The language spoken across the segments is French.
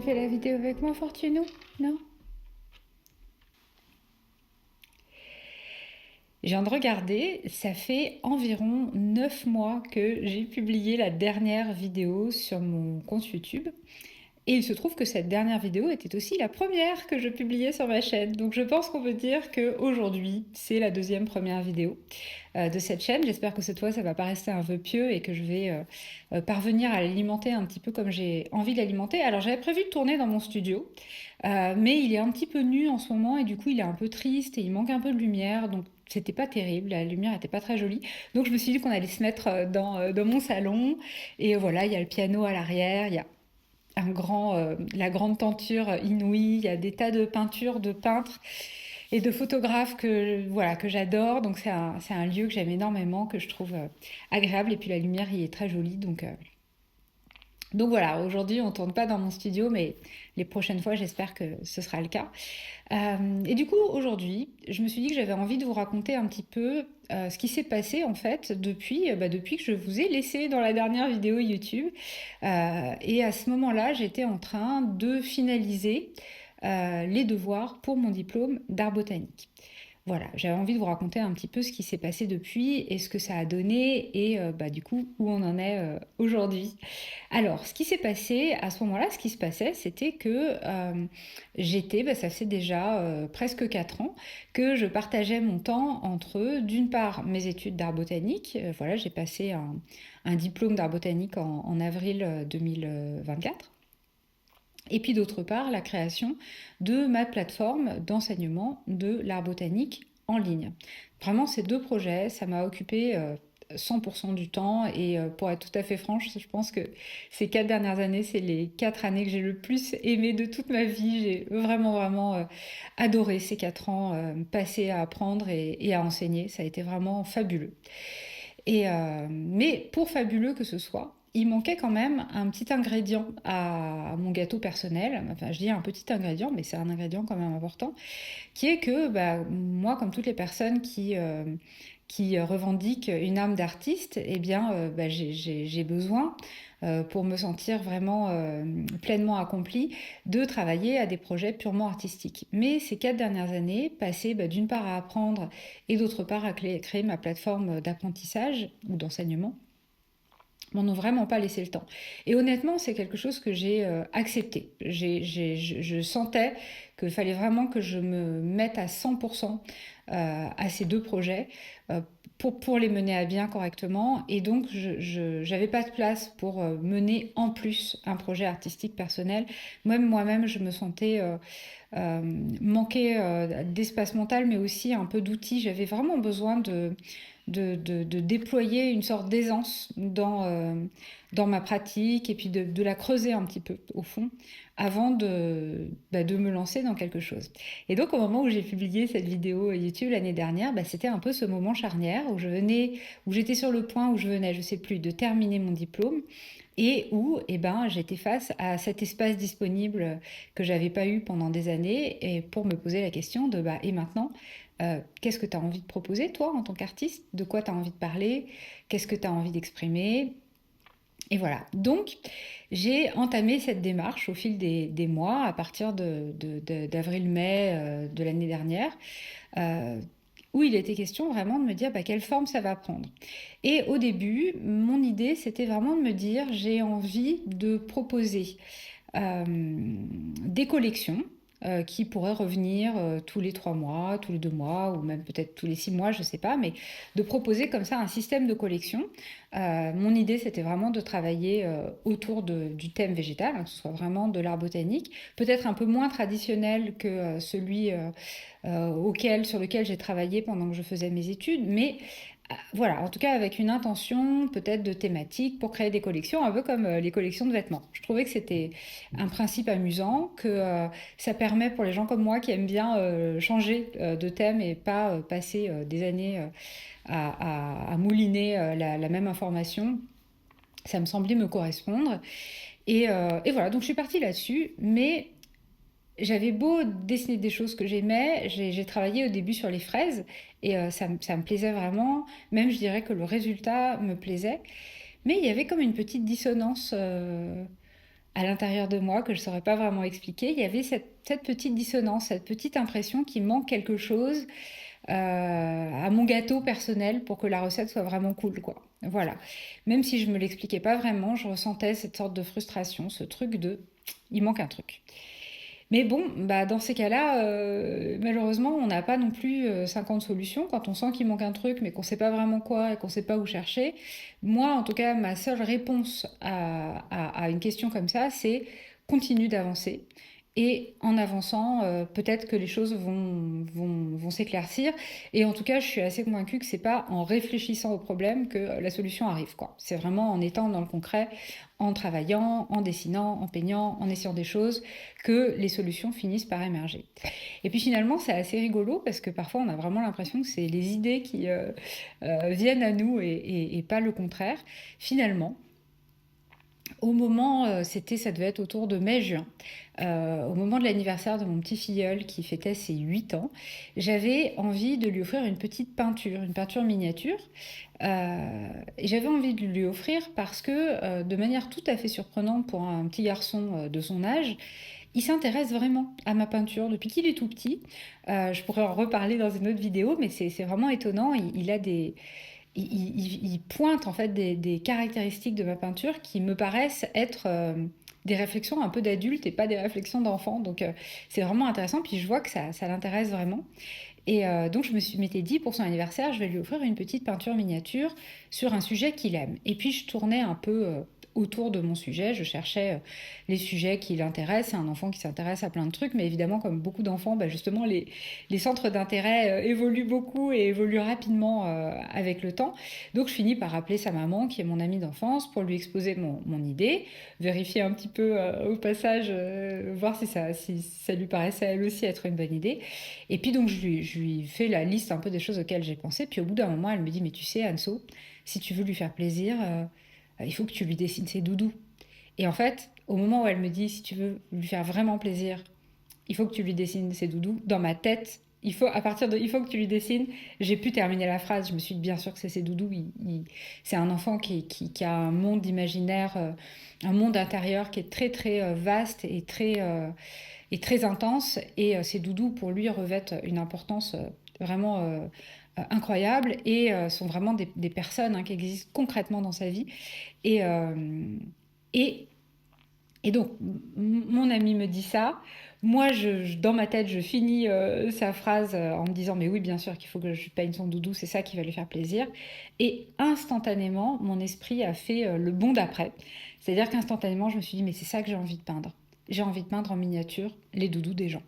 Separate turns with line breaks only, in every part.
fait la vidéo avec moi, Fortuno? Non? Je viens de regarder, ça fait environ 9 mois que j'ai publié la dernière vidéo sur mon compte YouTube. Et il se trouve que cette dernière vidéo était aussi la première que je publiais sur ma chaîne. Donc je pense qu'on peut dire qu'aujourd'hui, c'est la deuxième première vidéo de cette chaîne. J'espère que cette fois, ça va pas rester un vœu pieux et que je vais parvenir à l'alimenter un petit peu comme j'ai envie de l'alimenter. Alors j'avais prévu de tourner dans mon studio, mais il est un petit peu nu en ce moment et du coup il est un peu triste et il manque un peu de lumière. Donc c'était pas terrible, la lumière était pas très jolie. Donc je me suis dit qu'on allait se mettre dans mon salon. Et voilà, il y a le piano à l'arrière, il y a la grande tenture inouïe, il y a des tas de peintures de peintres et de photographes que j'adore. Donc c'est un lieu que j'aime énormément, que je trouve agréable. Et puis la lumière y est très jolie. Donc voilà, aujourd'hui on ne tourne pas dans mon studio, mais les prochaines fois j'espère que ce sera le cas. Et du coup aujourd'hui, je me suis dit que j'avais envie de vous raconter un petit peu ce qui s'est passé en fait depuis que je vous ai laissé dans la dernière vidéo YouTube. Et à ce moment-là, j'étais en train de finaliser les devoirs pour mon diplôme d'art botanique. Voilà, j'avais envie de vous raconter un petit peu ce qui s'est passé depuis et ce que ça a donné et du coup où on en est aujourd'hui. Alors, ce qui s'est passé à ce moment-là, ce qui se passait, c'était que ça faisait déjà presque 4 ans que je partageais mon temps entre, d'une part, mes études d'art botanique. Voilà, j'ai passé un diplôme d'art botanique en avril 2024. Et puis d'autre part, la création de ma plateforme d'enseignement de l'art botanique en ligne. Vraiment, ces deux projets, ça m'a occupé 100% du temps. Et pour être tout à fait franche, je pense que ces 4 dernières années, c'est les 4 années que j'ai le plus aimé de toute ma vie. J'ai vraiment adoré ces 4 ans passés à apprendre et à enseigner. Ça a été vraiment fabuleux. Mais pour fabuleux que ce soit, il manquait quand même un petit ingrédient à mon gâteau personnel. Enfin, je dis un petit ingrédient, mais c'est un ingrédient quand même important, qui est que moi, comme toutes les personnes qui revendiquent une âme d'artiste, eh bien, j'ai besoin, pour me sentir vraiment pleinement accomplie, de travailler à des projets purement artistiques. Mais ces 4 dernières années, passées d'une part à apprendre et d'autre part à créer ma plateforme d'apprentissage ou d'enseignement, m'en ont vraiment pas laissé le temps. Et honnêtement, c'est quelque chose que j'ai accepté. Je sentais qu'il fallait vraiment que je me mette à 100% à ces deux projets pour les mener à bien correctement. Et donc, je n'avais pas de place pour mener en plus un projet artistique personnel. Même moi-même, je me sentais manquer d'espace mental, mais aussi un peu d'outils. J'avais vraiment besoin de déployer une sorte d'aisance dans ma pratique et puis de la creuser un petit peu au fond avant de me lancer dans quelque chose. Et donc au moment où j'ai publié cette vidéo YouTube l'année dernière, c'était un peu ce moment charnière où j'étais sur le point où je venais, je sais plus, de terminer mon diplôme et où j'étais face à cet espace disponible que j'avais pas eu pendant des années et pour me poser la question de et maintenant qu'est-ce que tu as envie de proposer toi en tant qu'artiste, de quoi tu as envie de parler, qu'est-ce que tu as envie d'exprimer. Et voilà, donc j'ai entamé cette démarche au fil des mois, à partir d'avril-mai de l'année dernière, euh, où il était question vraiment de me dire quelle forme ça va prendre. Et au début, mon idée, c'était vraiment de me dire, j'ai envie de proposer des collections qui pourraient revenir tous les 3 mois, tous les 2 mois, ou même peut-être tous les 6 mois, je ne sais pas, mais de proposer comme ça un système de collection. Mon idée, c'était vraiment de travailler autour du thème végétal, que ce soit vraiment de l'art botanique, peut-être un peu moins traditionnel que celui sur lequel j'ai travaillé pendant que je faisais mes études, mais voilà, en tout cas avec une intention peut-être de thématique pour créer des collections, un peu comme les collections de vêtements. Je trouvais que c'était un principe amusant, que ça permet pour les gens comme moi qui aiment bien changer de thème et pas passer des années à mouliner la même information. Ça me semblait me correspondre. Et voilà, donc je suis partie là-dessus, mais j'avais beau dessiner des choses que j'aimais, j'ai travaillé au début sur les fraises et ça me plaisait vraiment. Même je dirais que le résultat me plaisait. Mais il y avait comme une petite dissonance à l'intérieur de moi que je ne saurais pas vraiment expliquer. Il y avait cette petite dissonance, cette petite impression qu'il manque quelque chose à mon gâteau personnel pour que la recette soit vraiment cool, quoi. Voilà. Même si je me l'expliquais pas vraiment, je ressentais cette sorte de frustration, ce truc de il manque un truc. Mais bon, bah dans ces cas-là, malheureusement, on n'a pas non plus 50 solutions. Quand on sent qu'il manque un truc, mais qu'on ne sait pas vraiment quoi et qu'on ne sait pas où chercher, moi, en tout cas, ma seule réponse à une question comme ça, c'est continue d'avancer. Et en avançant, peut-être que les choses vont s'éclaircir. Et en tout cas, je suis assez convaincue que c'est pas en réfléchissant au problème que la solution arrive, quoi. C'est vraiment en étant dans le concret, en travaillant, en dessinant, en peignant, en essayant des choses, que les solutions finissent par émerger. Et puis finalement, c'est assez rigolo parce que parfois on a vraiment l'impression que c'est les idées qui viennent à nous et pas le contraire. Finalement, au moment, ça devait être autour de mai-juin, au moment de l'anniversaire de mon petit filleul qui fêtait ses 8 ans, j'avais envie de lui offrir une peinture miniature. Et j'avais envie de lui offrir parce que, de manière tout à fait surprenante pour un petit garçon de son âge, il s'intéresse vraiment à ma peinture depuis qu'il est tout petit. Je pourrais en reparler dans une autre vidéo, mais c'est vraiment étonnant. Il a il pointe en fait des caractéristiques de ma peinture qui me paraissent être des réflexions un peu d'adulte et pas des réflexions d'enfant. Donc c'est vraiment intéressant. Puis je vois que ça l'intéresse vraiment. Et donc je m'étais dit pour son anniversaire, je vais lui offrir une petite peinture miniature sur un sujet qu'il aime. Et puis je tournais un peu autour de mon sujet, je cherchais les sujets qui l'intéressent. C'est un enfant qui s'intéresse à plein de trucs, mais évidemment comme beaucoup d'enfants, bah, justement les centres d'intérêt évoluent beaucoup et évoluent rapidement avec le temps. Donc je finis par appeler sa maman, qui est mon amie d'enfance, pour lui exposer mon idée, vérifier un petit peu au passage, voir si ça lui paraissait à elle aussi être une bonne idée. Et puis donc je lui fais la liste un peu des choses auxquelles j'ai pensé. Puis au bout d'un moment, elle me dit, mais tu sais, Anso, si tu veux lui faire plaisir, il faut que tu lui dessines ses doudous. Et en fait, au moment où elle me dit, si tu veux lui faire vraiment plaisir, il faut que tu lui dessines ses doudous, dans ma tête, il faut que tu lui dessines, j'ai pu terminer la phrase. Je me suis dit, bien sûr que c'est ses doudous. C'est un enfant qui a un monde imaginaire, un monde intérieur qui est très très vaste et très intense. Et ces doudous, pour lui, revêtent une importance vraiment incroyable et sont vraiment des personnes qui existent concrètement dans sa vie. Et, euh, et, et donc, mon ami me dit ça. Moi, dans ma tête, je finis sa phrase en me disant, mais oui, bien sûr qu'il faut que je peigne son doudou, c'est ça qui va lui faire plaisir. Et instantanément, mon esprit a fait le bond d'après. C'est-à-dire qu'instantanément, je me suis dit, mais c'est ça que j'ai envie de peindre. J'ai envie de peindre en miniature les doudous des gens.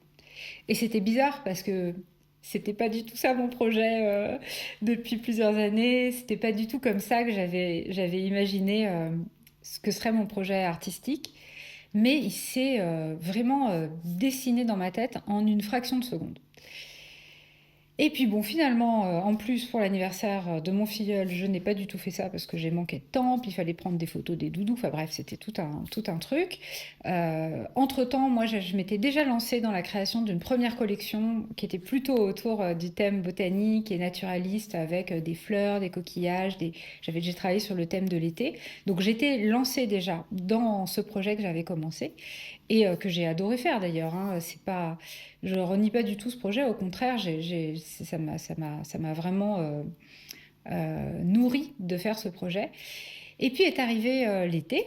Et c'était bizarre parce que c'était pas du tout ça mon projet depuis plusieurs années. C'était pas du tout comme ça que j'avais imaginé ce que serait mon projet artistique. Mais il s'est vraiment dessiné dans ma tête en une fraction de seconde. Et puis bon, finalement, en plus pour l'anniversaire de mon filleul, je n'ai pas du tout fait ça parce que j'ai manqué de temps, puis il fallait prendre des photos des doudous, enfin bref, c'était tout un truc. Entre-temps, moi, je m'étais déjà lancée dans la création d'une première collection qui était plutôt autour du thème botanique et naturaliste avec des fleurs, des coquillages, j'avais déjà travaillé sur le thème de l'été. Donc j'étais lancée déjà dans ce projet que j'avais commencé et que j'ai adoré faire d'ailleurs. Hein. C'est pas, je renie pas du tout ce projet. Au contraire, ça m'a vraiment nourri de faire ce projet. Et puis est arrivé l'été.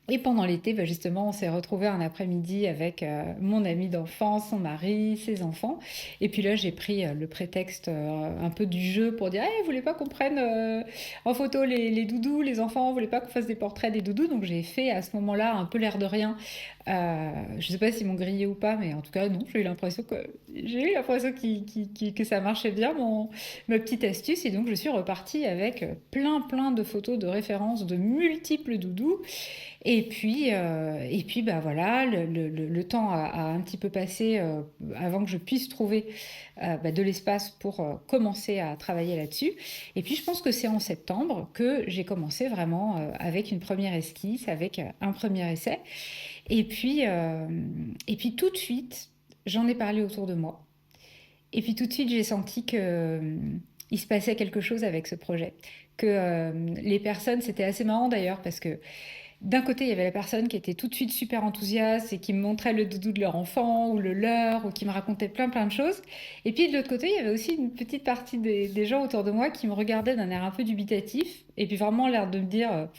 Et pendant l'été, bah justement, on s'est retrouvé un après-midi avec mon ami d'enfance, son mari, ses enfants. Et puis là, j'ai pris le prétexte un peu du jeu pour dire, hey, vous voulez pas qu'on prenne en photo les doudous, les enfants, vous voulez pas qu'on fasse des portraits des doudous. Donc j'ai fait à ce moment-là un peu l'air de rien. Je sais pas s'ils m'ont grillé ou pas, mais en tout cas, non, j'ai eu l'impression que ça marchait bien, ma petite astuce. Et donc, je suis repartie avec plein de photos de référence de multiples doudous. Et puis bah voilà, le temps a un petit peu passé avant que je puisse trouver bah, de l'espace pour commencer à travailler là-dessus. Et puis je pense que c'est en septembre que j'ai commencé vraiment avec une première esquisse, avec un premier essai. Et puis tout de suite, j'en ai parlé autour de moi. Et puis tout de suite, j'ai senti que il se passait quelque chose avec ce projet. Que les personnes, c'était assez marrant d'ailleurs parce que d'un côté, il y avait la personne qui était tout de suite super enthousiaste et qui me montrait le doudou de leur enfant ou le leur ou qui me racontait plein de choses. Et puis de l'autre côté, il y avait aussi une petite partie des gens autour de moi qui me regardaient d'un air un peu dubitatif et puis vraiment l'air de me dire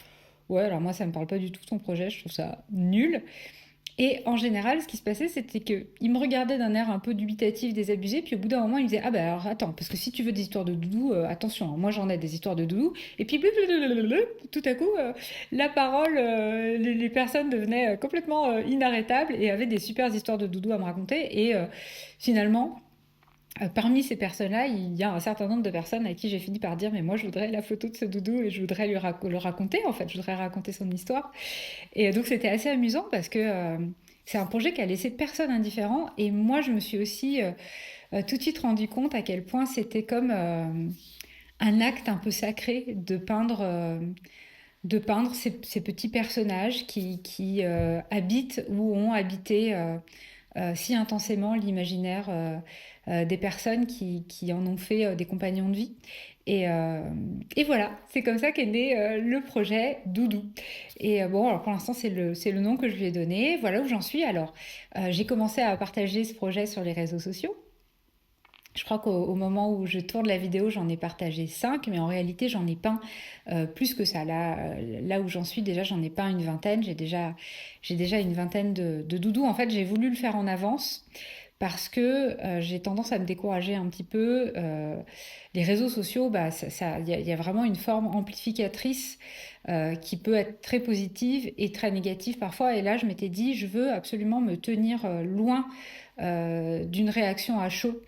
ouais, alors moi ça me parle pas du tout ton projet, je trouve ça nul. Et en général, ce qui se passait, c'était qu'il me regardait d'un air un peu dubitatif, désabusé, puis au bout d'un moment, il me disait ah ben alors attends, parce que si tu veux des histoires de doudou, attention, hein, moi j'en ai des histoires de doudou. Et puis blablabla, tout à coup, la parole, les personnes devenaient complètement inarrêtables et avaient des super histoires de doudou à me raconter. Et finalement, parmi ces personnes-là, il y a un certain nombre de personnes à qui j'ai fini par dire mais moi je voudrais la photo de ce doudou et je voudrais le raconter en fait, je voudrais raconter son histoire. Et donc c'était assez amusant parce que c'est un projet qui a laissé personne indifférent. Et moi, je me suis aussi tout de suite rendu compte à quel point c'était comme un acte un peu sacré de peindre ces petits personnages qui habitent ou ont habité si intensément l'imaginaire des personnes qui en ont fait des compagnons de vie. Et, euh, et voilà, c'est comme ça qu'est né le projet Doudou. Et bon, alors pour l'instant, c'est le nom que je lui ai donné. Voilà où j'en suis. Alors, j'ai commencé à partager ce projet sur les réseaux sociaux. Je crois qu'au moment où je tourne la vidéo, j'en ai partagé 5, mais en réalité, j'en ai peint plus que ça. Là où j'en suis, déjà, j'en ai peint une vingtaine. J'ai déjà une vingtaine de doudous. En fait, j'ai voulu le faire en avance parce que j'ai tendance à me décourager un petit peu. Les réseaux sociaux, bah, y a vraiment une forme amplificatrice qui peut être très positive et très négative parfois. Et là, je m'étais dit, je veux absolument me tenir loin d'une réaction à chaud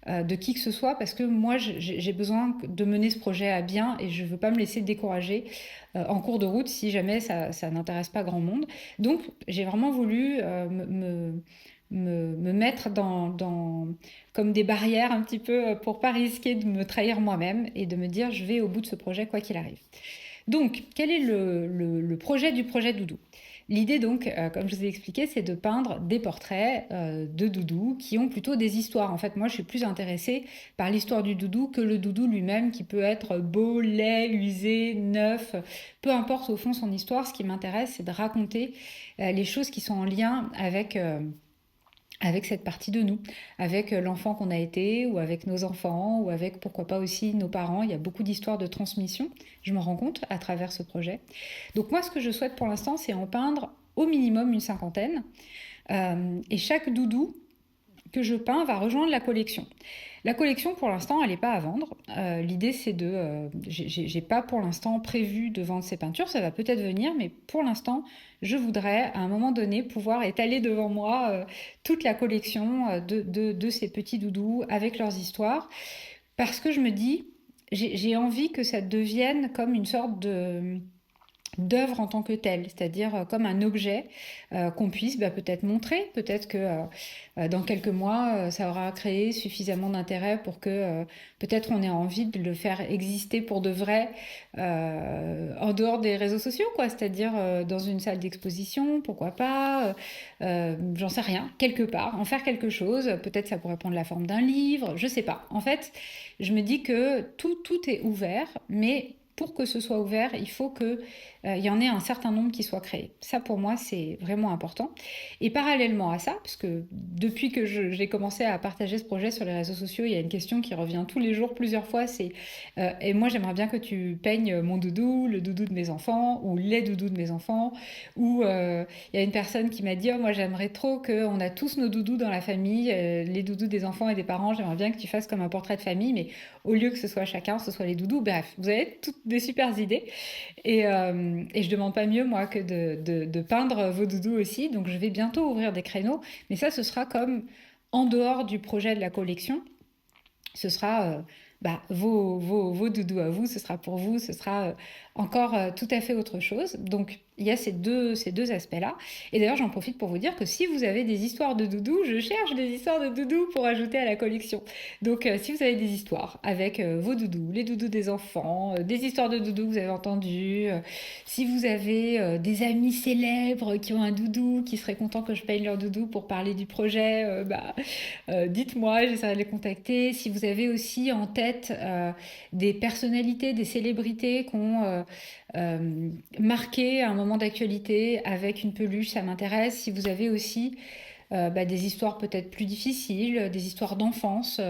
de qui que ce soit parce que moi j'ai besoin de mener ce projet à bien et je ne veux pas me laisser décourager en cours de route si jamais ça n'intéresse pas grand monde. Donc j'ai vraiment voulu me mettre comme des barrières un petit peu pour pas risquer de me trahir moi-même et de me dire je vais au bout de ce projet quoi qu'il arrive. Donc, quel est le projet du projet Doudou? L'idée donc, comme je vous ai expliqué, c'est de peindre des portraits de doudou qui ont plutôt des histoires. En fait, moi, je suis plus intéressée par l'histoire du doudou que le doudou lui-même, qui peut être beau, laid, usé, neuf. Peu importe au fond son histoire, ce qui m'intéresse, c'est de raconter les choses qui sont en lien avec cette partie de nous, avec l'enfant qu'on a été, ou avec nos enfants, ou avec pourquoi pas aussi nos parents. Il y a beaucoup d'histoires de transmission, je me rends compte à travers ce projet. Donc moi, ce que je souhaite pour l'instant, c'est en peindre au minimum une cinquantaine. Et chaque doudou que je peins va rejoindre la collection. La collection, pour l'instant, elle n'est pas à vendre. L'idée, c'est de... j'ai pas pour l'instant prévu de vendre ces peintures. Ça va peut-être venir, mais pour l'instant, je voudrais, à un moment donné, pouvoir étaler devant moi toute la collection de ces petits doudous avec leurs histoires. Parce que je me dis, j'ai envie que ça devienne comme une sorte d'œuvre en tant que telle, c'est-à-dire comme un objet qu'on puisse peut-être montrer, peut-être que dans quelques mois ça aura créé suffisamment d'intérêt pour que peut-être on ait envie de le faire exister pour de vrai en dehors des réseaux sociaux, quoi, c'est-à-dire dans une salle d'exposition, pourquoi pas, j'en sais rien, quelque part, en faire quelque chose, peut-être ça pourrait prendre la forme d'un livre, je sais pas. En fait, je me dis que tout est ouvert, mais pour que ce soit ouvert, il faut qu'il y en ait un certain nombre qui soient créés. Ça, pour moi, c'est vraiment important. Et parallèlement à ça, parce que depuis que j'ai commencé à partager ce projet sur les réseaux sociaux, il y a une question qui revient tous les jours, plusieurs fois, c'est et moi, j'aimerais bien que tu peignes mon doudou, le doudou de mes enfants, ou les doudous de mes enfants, ou il y a une personne qui m'a dit, oh, moi, j'aimerais trop qu'on a tous nos doudous dans la famille, les doudous des enfants et des parents, j'aimerais bien que tu fasses comme un portrait de famille, mais au lieu que ce soit chacun, ce soit les doudous. Bref, vous avez toutes des super idées. Et je demande pas mieux, moi, que de peindre vos doudous aussi. Donc, je vais bientôt ouvrir des créneaux. Mais ça, ce sera comme en dehors du projet de la collection. Ce sera vos doudous à vous, ce sera pour vous, ce sera encore tout à fait autre chose. Donc, il y a ces deux aspects-là. Et d'ailleurs, j'en profite pour vous dire que si vous avez des histoires de doudous, je cherche des histoires de doudous pour ajouter à la collection. Donc, si vous avez des histoires avec vos doudous, les doudous des enfants, des histoires de doudous que vous avez entendues, si vous avez des amis célèbres qui ont un doudou, qui seraient contents que je paye leur doudou pour parler du projet, dites-moi, j'essaierai de les contacter. Si vous avez aussi en tête tête, des personnalités, des célébrités qui ont marqué un moment d'actualité avec une peluche, ça m'intéresse. Si vous avez aussi des histoires peut-être plus difficiles, des histoires d'enfance.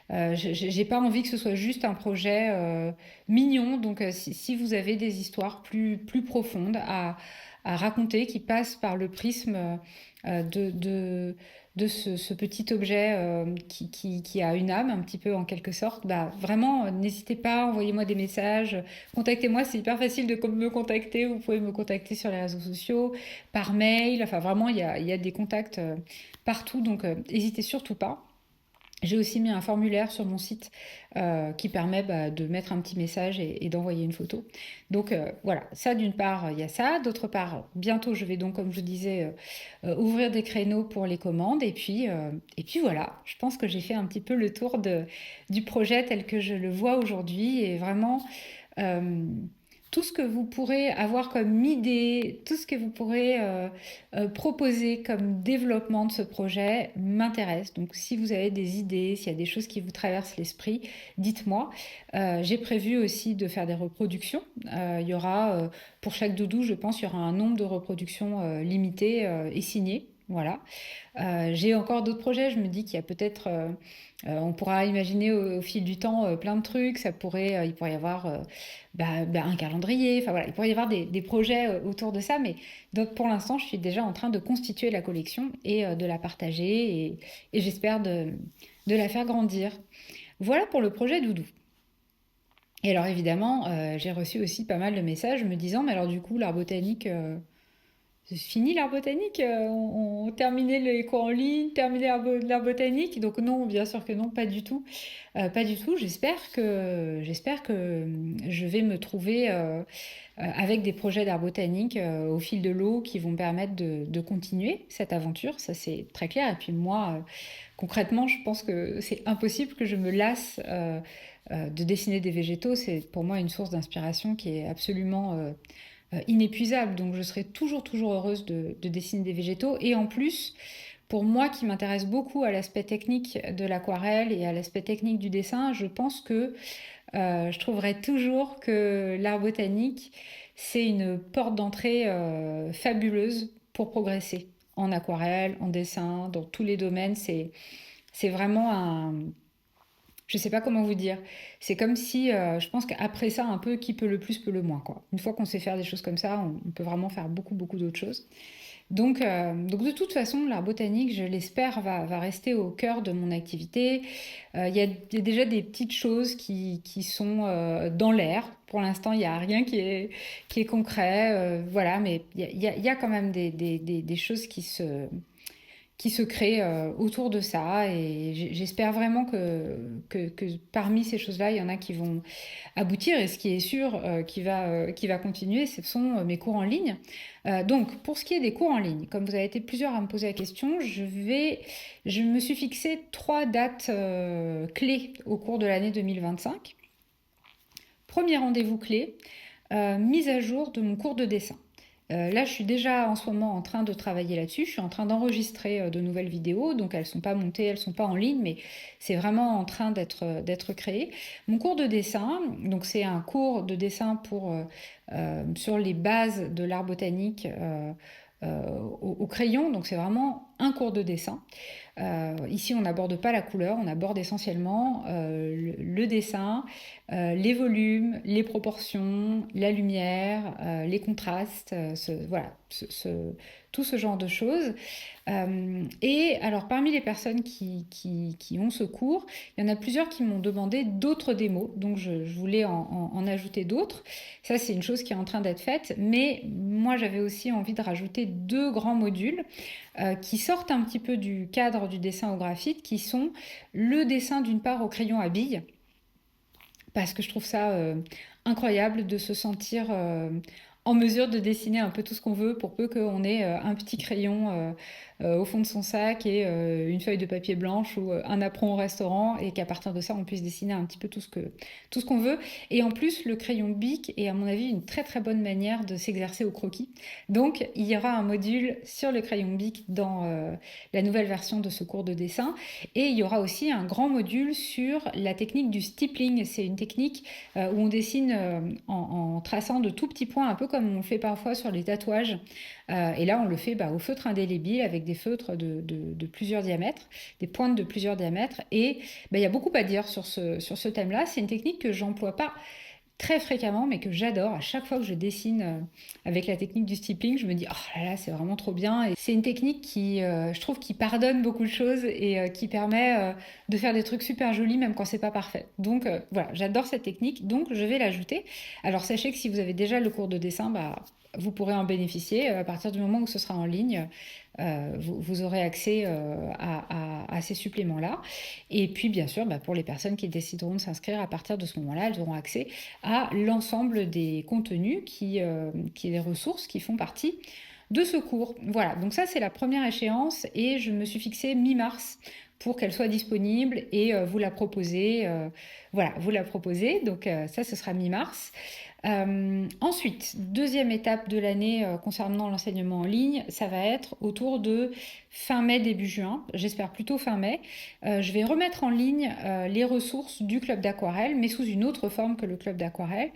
J'ai pas envie que ce soit juste un projet mignon. Donc, si vous avez des histoires plus profondes à raconter, qui passent par le prisme de ce petit objet qui a une âme, un petit peu en quelque sorte, vraiment, n'hésitez pas, envoyez-moi des messages, contactez-moi, c'est hyper facile de me contacter. Vous pouvez me contacter sur les réseaux sociaux, par mail, enfin vraiment, il y a des contacts partout, donc n'hésitez surtout pas. J'ai aussi mis un formulaire sur mon site qui permet de mettre un petit message et d'envoyer une photo. Donc voilà, ça d'une part, il y a ça. D'autre part, bientôt je vais donc, comme je disais, ouvrir des créneaux pour les commandes. Et puis voilà, je pense que j'ai fait un petit peu le tour du projet tel que je le vois aujourd'hui. Et vraiment, euh, tout ce que vous pourrez avoir comme idée, tout ce que vous pourrez proposer comme développement de ce projet m'intéresse. Donc si vous avez des idées, s'il y a des choses qui vous traversent l'esprit, dites-moi. J'ai prévu aussi de faire des reproductions. Il y aura, pour chaque doudou, je pense, il y aura un nombre de reproductions limité et signé. Voilà. J'ai encore d'autres projets. Je me dis qu'il y a peut-être, on pourra imaginer au fil du temps plein de trucs. Il pourrait y avoir un calendrier. Enfin voilà, il pourrait y avoir des projets autour de ça. Mais donc, pour l'instant, je suis déjà en train de constituer la collection et de la partager et j'espère de la faire grandir. Voilà pour le projet Doudou. Et alors évidemment, j'ai reçu aussi pas mal de messages me disant, mais alors du coup, l'art botanique, c'est fini l'art botanique, on terminait les cours en ligne, terminé l'art botanique. Donc non, bien sûr que non, pas du tout. Pas du tout. J'espère que je vais me trouver avec des projets d'art botanique au fil de l'eau qui vont me permettre de continuer cette aventure. Ça, c'est très clair. Et puis moi, concrètement, je pense que c'est impossible que je me lasse de dessiner des végétaux. C'est pour moi une source d'inspiration qui est absolument inépuisable. Donc je serai toujours, toujours heureuse de dessiner des végétaux. Et en plus, pour moi qui m'intéresse beaucoup à l'aspect technique de l'aquarelle et à l'aspect technique du dessin, je pense que je trouverai toujours que l'art botanique, c'est une porte d'entrée fabuleuse pour progresser en aquarelle, en dessin, dans tous les domaines. C'est vraiment un... Je sais pas comment vous dire. C'est comme si, je pense qu'après ça, un peu, qui peut le plus peut le moins, quoi. Une fois qu'on sait faire des choses comme ça, on peut vraiment faire beaucoup, beaucoup d'autres choses. Donc de toute façon, l'art botanique, je l'espère, va rester au cœur de mon activité. Il y a déjà des petites choses qui sont dans l'air. Pour l'instant, il n'y a rien qui est concret. Voilà, mais il y a quand même des choses qui se créent autour de ça. Et j'espère vraiment que parmi ces choses-là, il y en a qui vont aboutir. Et ce qui est sûr qui va continuer, ce sont mes cours en ligne. Donc, pour ce qui est des cours en ligne, comme vous avez été plusieurs à me poser la question, je me suis fixé 3 dates clés au cours de l'année 2025. Premier rendez-vous clé, mise à jour de mon cours de dessin. Là, je suis déjà en ce moment en train de travailler là-dessus. Je suis en train d'enregistrer de nouvelles vidéos, donc elles ne sont pas montées, elles ne sont pas en ligne, mais c'est vraiment en train d'être créé. Mon cours de dessin, donc c'est un cours de dessin sur les bases de l'art botanique au crayon, donc c'est vraiment un cours de dessin. Ici, on n'aborde pas la couleur, on aborde essentiellement le dessin, les volumes, les proportions, la lumière, les contrastes, voilà, tout ce genre de choses. Et alors, parmi les personnes qui ont ce cours, il y en a plusieurs qui m'ont demandé d'autres démos, donc je voulais en ajouter d'autres. Ça, c'est une chose qui est en train d'être faite, mais moi, j'avais aussi envie de rajouter 2 grands modules qui sortent un petit peu du cadre du dessin au graphite, qui sont le dessin d'une part au crayon à billes, parce que je trouve ça incroyable de se sentir en mesure de dessiner un peu tout ce qu'on veut pour peu qu'on ait un petit crayon au fond de son sac et une feuille de papier blanche ou un apron au restaurant et qu'à partir de ça on puisse dessiner un petit peu tout ce qu'on veut. Et en plus le crayon Bic est à mon avis une très très bonne manière de s'exercer au croquis. Donc il y aura un module sur le crayon Bic dans la nouvelle version de ce cours de dessin et il y aura aussi un grand module sur la technique du stippling. C'est une technique où on dessine en traçant de tout petits points, un peu comme on le fait parfois sur les tatouages. Et là, on le fait au feutre indélébile avec des feutres de plusieurs diamètres, des pointes de plusieurs diamètres. Et il y a beaucoup à dire sur ce thème-là. C'est une technique que j'emploie pas très fréquemment, mais que j'adore. À chaque fois que je dessine avec la technique du stippling, je me dis oh là là, c'est vraiment trop bien. Et c'est une technique qui, je trouve, qui pardonne beaucoup de choses et qui permet de faire des trucs super jolis même quand c'est pas parfait. Donc voilà, j'adore cette technique, donc je vais l'ajouter. Alors sachez que si vous avez déjà le cours de dessin, vous pourrez en bénéficier à partir du moment où ce sera en ligne. Vous aurez accès à ces suppléments-là. Et puis, bien sûr, pour les personnes qui décideront de s'inscrire à partir de ce moment-là, elles auront accès à l'ensemble des contenus qui est des ressources qui font partie de ce cours. Voilà, donc ça, c'est la première échéance et je me suis fixée mi-mars pour qu'elle soit disponible et vous la proposer. Voilà, vous la proposez. Donc ça, ce sera mi-mars. Ensuite, deuxième étape de l'année concernant l'enseignement en ligne, ça va être autour de fin mai, début juin, j'espère plutôt fin mai. Je vais remettre en ligne les ressources du club d'aquarelle, mais sous une autre forme que le club d'aquarelle.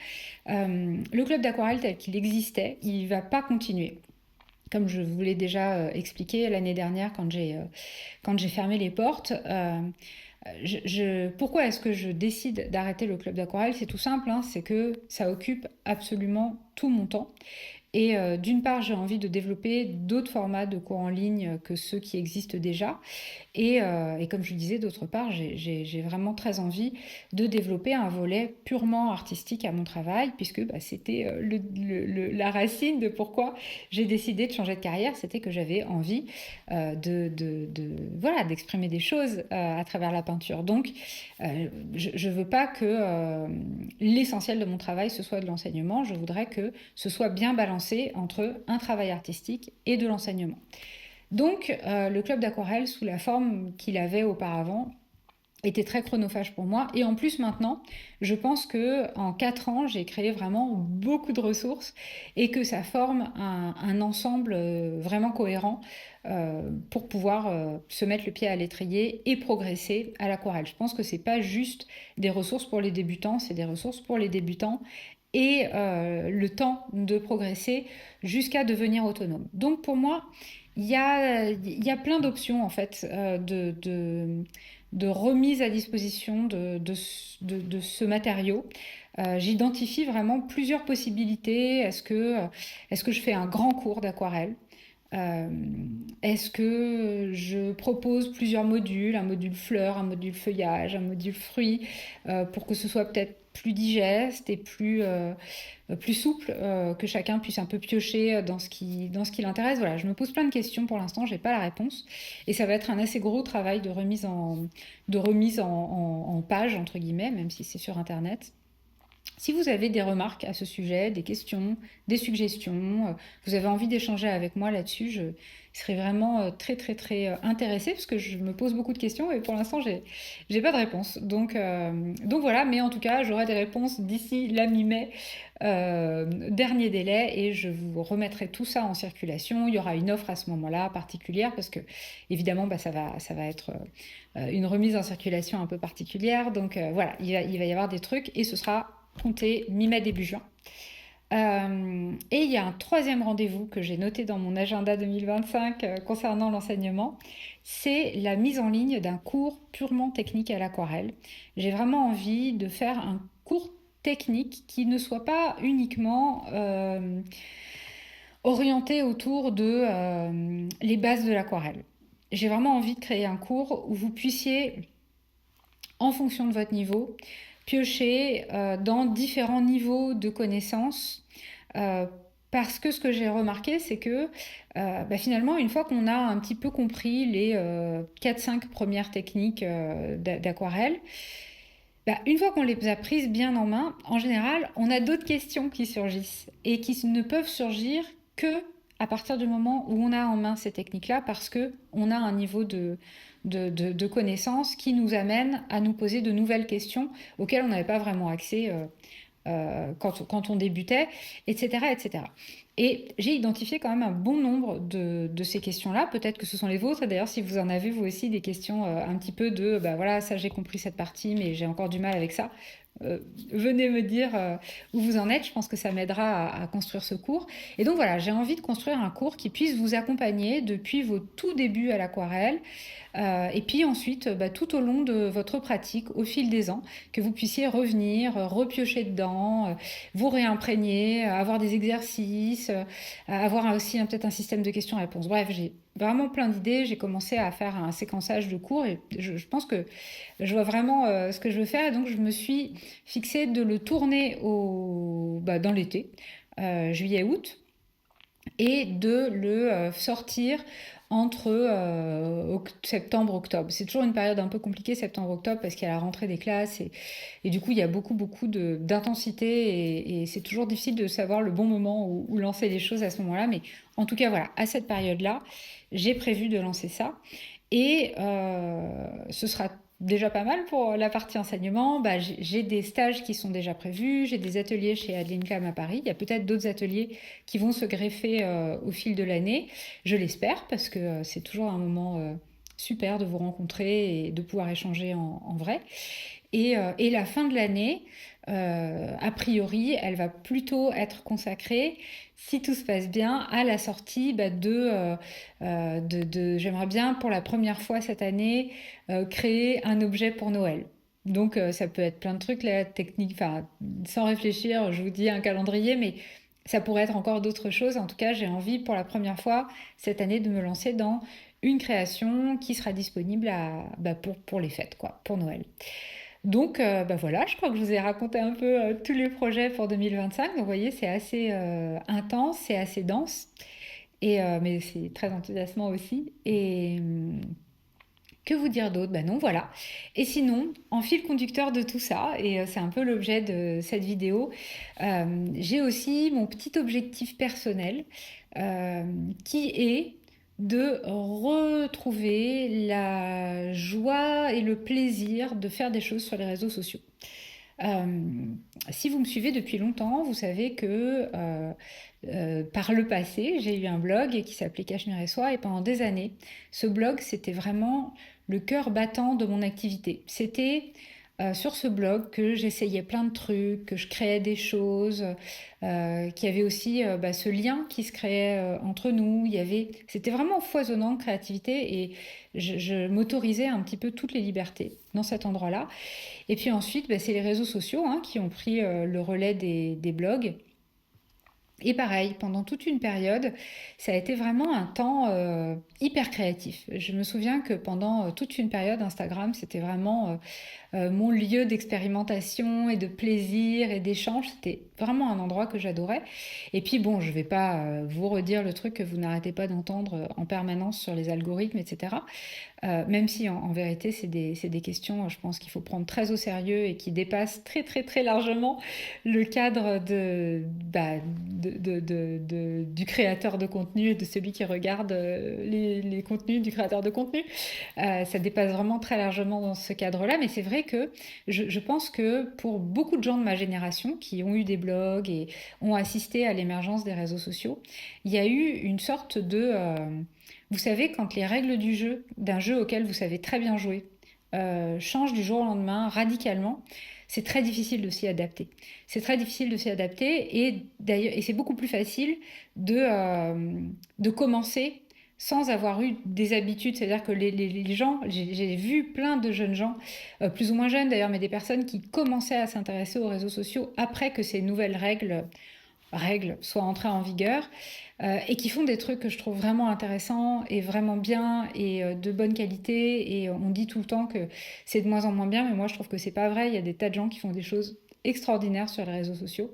Le club d'aquarelle tel qu'il existait, il ne va pas continuer. Comme je vous l'ai déjà expliqué l'année dernière quand j'ai fermé les portes. Pourquoi est-ce que je décide d'arrêter le club d'aquarelle? C'est tout simple, hein, c'est que ça occupe absolument tout mon temps. Et d'une part, j'ai envie de développer d'autres formats de cours en ligne que ceux qui existent déjà. Et comme je le disais, d'autre part, j'ai vraiment très envie de développer un volet purement artistique à mon travail, puisque c'était la racine de pourquoi j'ai décidé de changer de carrière, c'était que j'avais envie voilà, d'exprimer des choses à travers la peinture. Donc, je ne veux pas que l'essentiel de mon travail, ce soit de l'enseignement, je voudrais que ce soit bien balancé entre un travail artistique et de l'enseignement. Donc, le club d'aquarelle, sous la forme qu'il avait auparavant, était très chronophage pour moi. Et en plus, maintenant, je pense qu'en 4 ans, j'ai créé vraiment beaucoup de ressources et que ça forme un ensemble vraiment cohérent pour pouvoir se mettre le pied à l'étrier et progresser à l'aquarelle. Je pense que c'est pas juste des ressources pour les débutants, c'est des ressources pour les débutants et le temps de progresser jusqu'à devenir autonome. Donc pour moi, il y a plein d'options en fait de remise à disposition de ce matériau. J'identifie vraiment plusieurs possibilités. Est-ce que je fais un grand cours d'aquarelle? Est-ce que je propose plusieurs modules, un module fleurs, un module feuillage, un module fruits, pour que ce soit peut-être plus digeste et plus souple, que chacun puisse un peu piocher dans ce qui l'intéresse. Voilà, je me pose plein de questions pour l'instant, j'ai pas la réponse. Et ça va être un assez gros travail de remise en page, entre guillemets, même si c'est sur Internet. Si vous avez des remarques à ce sujet, des questions, des suggestions, vous avez envie d'échanger avec moi là-dessus, je serais vraiment très très très intéressée parce que je me pose beaucoup de questions et pour l'instant j'ai pas de réponse. Donc voilà, mais en tout cas j'aurai des réponses d'ici la mi-mai, dernier délai, et je vous remettrai tout ça en circulation. Il y aura une offre à ce moment-là particulière parce que évidemment ça va être une remise en circulation un peu particulière. Donc voilà, il va y avoir des trucs et ce sera compté mi-mai, début juin. Et il y a un troisième rendez-vous que j'ai noté dans mon agenda 2025 concernant l'enseignement, c'est la mise en ligne d'un cours purement technique à l'aquarelle. J'ai vraiment envie de faire un cours technique qui ne soit pas uniquement orienté autour de les bases de l'aquarelle. J'ai vraiment envie de créer un cours où vous puissiez, en fonction de votre niveau, piocher dans différents niveaux de connaissances. Parce que ce que j'ai remarqué, c'est que finalement, une fois qu'on a un petit peu compris les 4-5 premières techniques d'aquarelle, Une fois qu'on les a prises bien en main, en général, on a d'autres questions qui surgissent et qui ne peuvent surgir que à partir du moment où on a en main ces techniques-là, parce que on a un niveau de connaissance qui nous amène à nous poser de nouvelles questions auxquelles on n'avait pas vraiment accès quand on débutait, etc., etc. Et j'ai identifié quand même un bon nombre de ces questions-là. Peut-être que ce sont les vôtres. Et d'ailleurs, si vous en avez vous aussi des questions un petit peu de, bah voilà, ça j'ai compris cette partie, mais j'ai encore du mal avec ça. euh, Venez me dire où vous en êtes. Je pense que ça m'aidera à construire ce cours. Et donc voilà, j'ai envie de construire un cours qui puisse vous accompagner depuis vos tout débuts à l'aquarelle, et puis ensuite, tout au long de votre pratique, au fil des ans, que vous puissiez revenir, repiocher dedans, vous réimprégner, avoir des exercices, avoir aussi peut-être un système de questions-réponses. Bref, j'ai vraiment plein d'idées. J'ai commencé à faire un séquençage de cours et je pense que je vois vraiment ce que je veux faire. Et donc, je me suis fixée de le tourner dans l'été, juillet-août, et de le sortir entre septembre-octobre. C'est toujours une période un peu compliquée, septembre-octobre, parce qu'il y a la rentrée des classes et du coup, il y a beaucoup d'intensité et c'est toujours difficile de savoir le bon moment où lancer les choses à ce moment-là. Mais en tout cas, voilà, à cette période-là, j'ai prévu de lancer ça. Et ce sera déjà pas mal pour la partie enseignement. J'ai des stages qui sont déjà prévus, j'ai des ateliers chez Adeline Cam à Paris. Il y a peut-être d'autres ateliers qui vont se greffer au fil de l'année. Je l'espère parce que c'est toujours un moment super de vous rencontrer et de pouvoir échanger en vrai. Et la fin de l'année, a priori, elle va plutôt être consacrée, si tout se passe bien, à la sortie j'aimerais bien pour la première fois cette année créer un objet pour Noël. Donc ça peut être plein de trucs, la technique, enfin sans réfléchir, je vous dis un calendrier, mais ça pourrait être encore d'autres choses. En tout cas, j'ai envie pour la première fois cette année de me lancer dans une création qui sera disponible pour les fêtes, quoi, pour Noël. Donc voilà, je crois que je vous ai raconté un peu tous les projets pour 2025. Donc vous voyez, c'est assez intense, c'est assez dense, mais c'est très enthousiasmant aussi. Et que vous dire d'autre? Ben non, voilà. Et sinon, en fil conducteur de tout ça, et c'est un peu l'objet de cette vidéo, j'ai aussi mon petit objectif personnel euh, qui est de retrouver la joie et le plaisir de faire des choses sur les réseaux sociaux. Euh, Si vous me suivez depuis longtemps, vous savez que par le passé, j'ai eu un blog qui s'appelait Cachemire et Soie, et pendant des années, ce blog, c'était vraiment le cœur battant de mon activité. C'était sur ce blog que j'essayais plein de trucs, que je créais des choses, qu'il y avait aussi ce lien qui se créait entre nous. C'était vraiment foisonnant, créativité, et je m'autorisais un petit peu toutes les libertés dans cet endroit-là. Et puis ensuite, c'est les réseaux sociaux qui ont pris le relais des blogs. Et pareil, pendant toute une période, ça a été vraiment un temps hyper créatif. Je me souviens que pendant toute une période, Instagram, c'était vraiment mon lieu d'expérimentation et de plaisir et d'échange. C'était vraiment un endroit que j'adorais. Et puis bon, je vais pas vous redire le truc que vous n'arrêtez pas d'entendre en permanence sur les algorithmes, etc. Même si en vérité, c'est des questions, je pense qu'il faut prendre très au sérieux et qui dépassent très très très largement le cadre du créateur de contenu et de celui qui regarde les contenus du créateur de contenu. Ça dépasse vraiment très largement dans ce cadre-là, mais c'est vrai que je pense que pour beaucoup de gens de ma génération qui ont eu des blogs et ont assisté à l'émergence des réseaux sociaux, il y a eu une sorte vous savez, quand les règles du jeu, d'un jeu auquel vous savez très bien jouer, changent du jour au lendemain radicalement, c'est très difficile de s'y adapter. C'est très difficile de s'y adapter et d'ailleurs, et c'est beaucoup plus facile de commencer sans avoir eu des habitudes. C'est-à-dire que les gens, j'ai vu plein de jeunes gens, plus ou moins jeunes d'ailleurs, mais des personnes qui commençaient à s'intéresser aux réseaux sociaux après que ces nouvelles règles soient entrées en vigueur, et qui font des trucs que je trouve vraiment intéressants et vraiment bien et de bonne qualité. Et on dit tout le temps que c'est de moins en moins bien, mais moi je trouve que c'est pas vrai. Il y a des tas de gens qui font des choses extraordinaires sur les réseaux sociaux.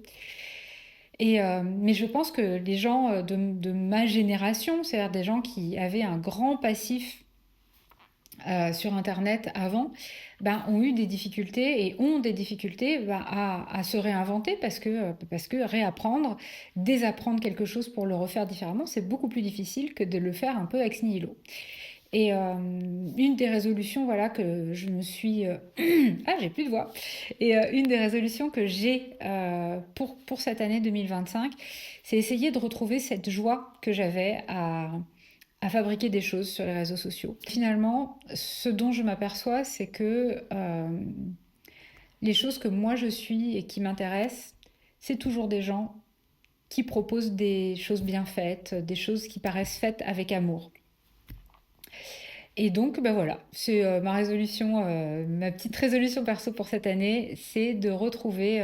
Mais je pense que les gens de ma génération, c'est-à-dire des gens qui avaient un grand passif sur Internet avant, ben, ont eu des difficultés et ont des difficultés ben, à se réinventer parce que réapprendre, désapprendre quelque chose pour le refaire différemment, c'est beaucoup plus difficile que de le faire un peu ex nihilo. Et une des résolutions voilà, que je me suis... ah, j'ai plus de voix. Et une des résolutions que j'ai pour cette année 2025, c'est essayer de retrouver cette joie que j'avais à fabriquer des choses sur les réseaux sociaux. Finalement, ce dont je m'aperçois, c'est que les choses que moi je suis et qui m'intéressent, c'est toujours des gens qui proposent des choses bien faites, des choses qui paraissent faites avec amour. Et donc, ben voilà, c'est ma résolution, ma petite résolution perso pour cette année, c'est de retrouver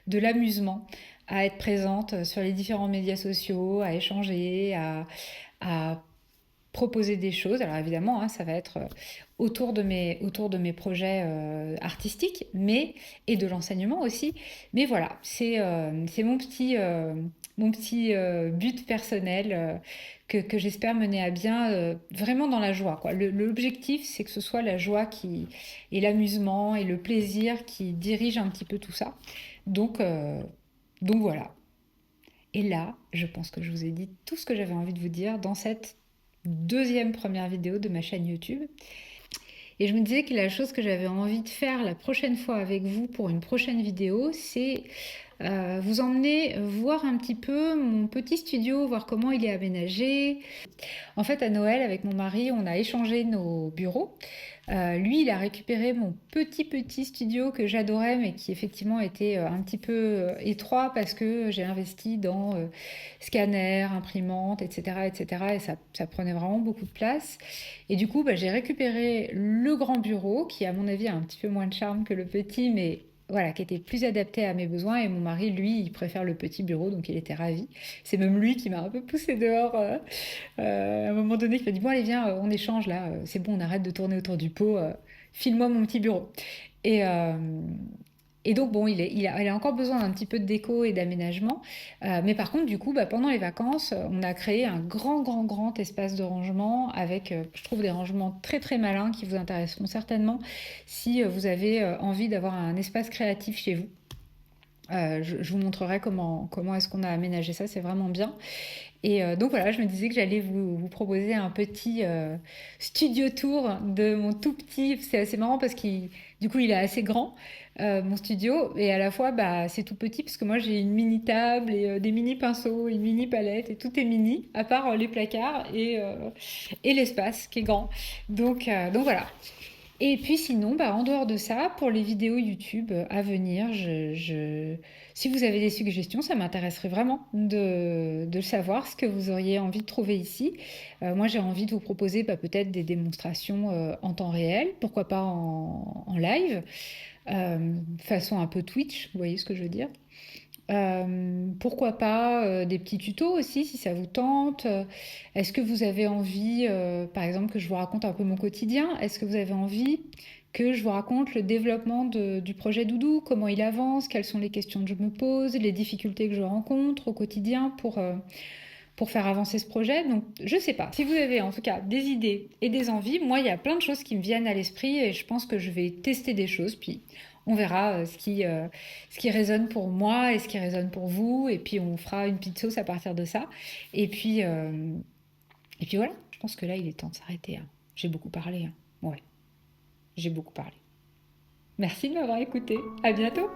de l'amusement, à être présente sur les différents médias sociaux, à échanger, à proposer des choses. Alors évidemment, hein, ça va être autour de mes projets artistiques, mais et de l'enseignement aussi. Mais voilà, c'est mon petit but personnel que j'espère mener à bien vraiment dans la joie, quoi. L'objectif, c'est que ce soit la joie qui et l'amusement et le plaisir qui dirigent un petit peu tout ça. Donc, euh, donc voilà. Et là, je pense que je vous ai dit tout ce que j'avais envie de vous dire dans cette deuxième première vidéo de ma chaîne YouTube. Et je me disais que la chose que j'avais envie de faire la prochaine fois avec vous pour une prochaine vidéo, c'est vous emmener voir un petit peu mon petit studio, voir comment il est aménagé. En fait, à Noël, avec mon mari, on a échangé nos bureaux. Lui, il a récupéré mon petit studio que j'adorais, mais qui effectivement était un petit peu étroit parce que j'ai investi dans scanner, imprimante, etc., etc. Et ça prenait vraiment beaucoup de place. Et du coup, bah, j'ai récupéré le grand bureau, qui à mon avis a un petit peu moins de charme que le petit, mais voilà, qui était plus adapté à mes besoins. Et mon mari, lui, il préfère le petit bureau, donc il était ravi. C'est même lui qui m'a un peu poussé dehors à un moment donné. Il m'a dit, bon allez viens, on échange là, c'est bon, on arrête de tourner autour du pot, file-moi mon petit bureau. Et, euh, et donc bon, il a encore besoin d'un petit peu de déco et d'aménagement. Mais par contre, du coup, bah, pendant les vacances, on a créé un grand espace de rangement avec, je trouve, des rangements très malins qui vous intéresseront certainement si vous avez envie d'avoir un espace créatif chez vous. Je vous montrerai comment est-ce qu'on a aménagé ça, c'est vraiment bien. Et donc voilà, je me disais que j'allais vous proposer un petit studio tour de mon tout petit. C'est assez marrant parce qu'il, du coup, il est assez grand, mon studio, et à la fois, bah, c'est tout petit parce que moi j'ai une mini table et des mini pinceaux, une mini palette et tout est mini, à part les placards et l'espace qui est grand. Donc voilà. Et puis sinon, bah, en dehors de ça, pour les vidéos YouTube à venir, si vous avez des suggestions, ça m'intéresserait vraiment de savoir ce que vous auriez envie de trouver ici. Moi, j'ai envie de vous proposer bah, peut-être des démonstrations en temps réel, pourquoi pas en live, façon un peu Twitch, vous voyez ce que je veux dire. Pourquoi pas des petits tutos aussi si ça vous tente. Est-ce que vous avez envie, par exemple, que je vous raconte un peu mon quotidien? Est-ce que vous avez envie que je vous raconte le développement du projet Doudou, comment il avance, quelles sont les questions que je me pose, les difficultés que je rencontre au quotidien pour faire avancer ce projet? Donc, je sais pas. Si vous avez en tout cas des idées et des envies, moi, il y a plein de choses qui me viennent à l'esprit et je pense que je vais tester des choses. Puis, on verra ce qui résonne pour moi et ce qui résonne pour vous. Et puis, on fera une petite sauce à partir de ça. Et puis, euh, et puis voilà. Je pense que là, il est temps de s'arrêter, hein. J'ai beaucoup parlé, hein. Ouais, j'ai beaucoup parlé. Merci de m'avoir écouté. À bientôt.